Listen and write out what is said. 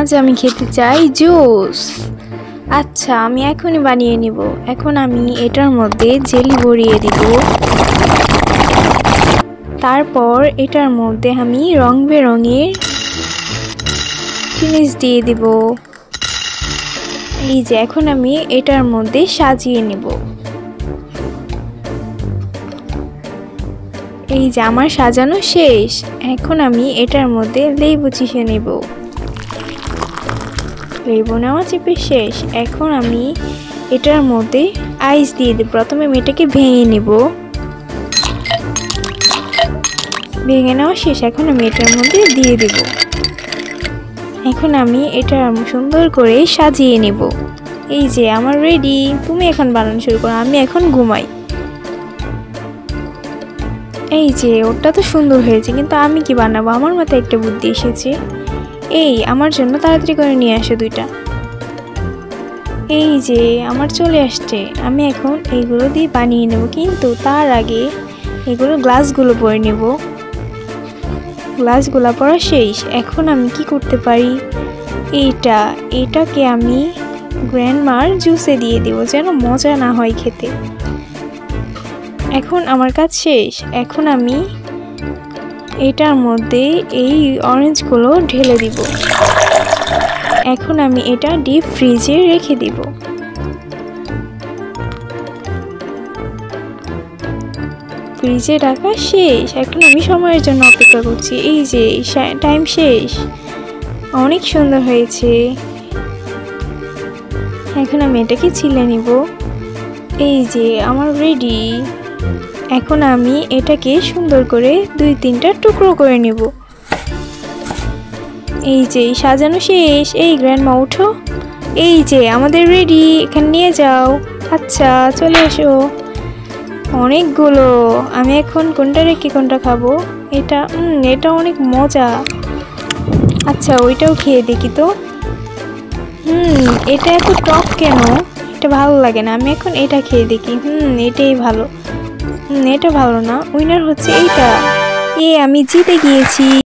আজ আমি খেতে চাই জুস। আচ্ছা, আমি এখনই বানিয়ে নিব। এখন আমি এটার মধ্যে জেলি ভরিয়ে দিব। তারপর এটার মধ্যে আমি রং বেরঙের জিনিস দিয়ে দিব। এই যে এখন আমি এটার মধ্যে সাজিয়ে নিব। এই যে আমার সাজানো শেষ। এখন আমি এটার মধ্যে লেবু চিপে নেব। লেবু নেওয়া চিপে শেষ। এখন আমি এটার মধ্যে আইস দিয়ে দেব। প্রথমে আমি এটাকে ভেঙে নেব। ভেঙে নেওয়া শেষ। এখন আমি এটার মধ্যে দিয়ে দেব। এখন আমি এটা সুন্দর করে সাজিয়ে নেব। এই যে আমার রেডি। তুমি এখন বানানো শুরু করো, আমি এখন ঘুমাই। এই যে ওটা তো সুন্দর হয়েছে, কিন্তু আমি কি বানাবো? আমার মাথায় একটা বুদ্ধি এসেছে। এই আমার জন্য তাড়াতাড়ি করে নিয়ে আসো দুইটা। এই যে আমার চলে আসছে। আমি এখন এইগুলো দিয়ে বানিয়ে নেব, কিন্তু তার আগে এগুলো গ্লাসগুলো পরে নেব। গ্লাসগুলো পরা শেষ। এখন আমি কি করতে পারি? এটাকে আমি গ্র্যান্ডমার জুসে দিয়ে দেব, যেন মজা না হয় খেতে। এখন আমার কাজ শেষ। এখন আমি এটার মধ্যে এই অরেঞ্জগুলো ঢেলে দিব। এখন আমি এটা ডিপ ফ্রিজে রেখে দিব। ফ্রিজে রাখা শেষ। এখন আমি সময়ের জন্য অপেক্ষা করছি। এই যে টাইম শেষ। অনেক সুন্দর হয়েছে। এখন আমি এটাকে ছিলে নিব। এই যে আমার রেডি। এখন আমি এটাকে সুন্দর করে 2-3টা টুকরো করে নেব। এই যে সাজানো শেষ। এই গ্র্যান্ডমা উঠো। এই যে আমাদের রেডি, এখানে নিয়ে যাও। আচ্ছা চলে এসো। অনেকগুলো। আমি এখন কোনটা রেখে কোনটা খাবো? এটা অনেক মজা। আচ্ছা ওইটাও খেয়ে দেখি তো। এটা এত টক কেন? এটা ভালো লাগে না। আমি এখন এটা খেয়ে দেখি। এটাই ভালো। এটা ভালো না। উইনার হচ্ছে এইটা। আমি জিতে গিয়েছি।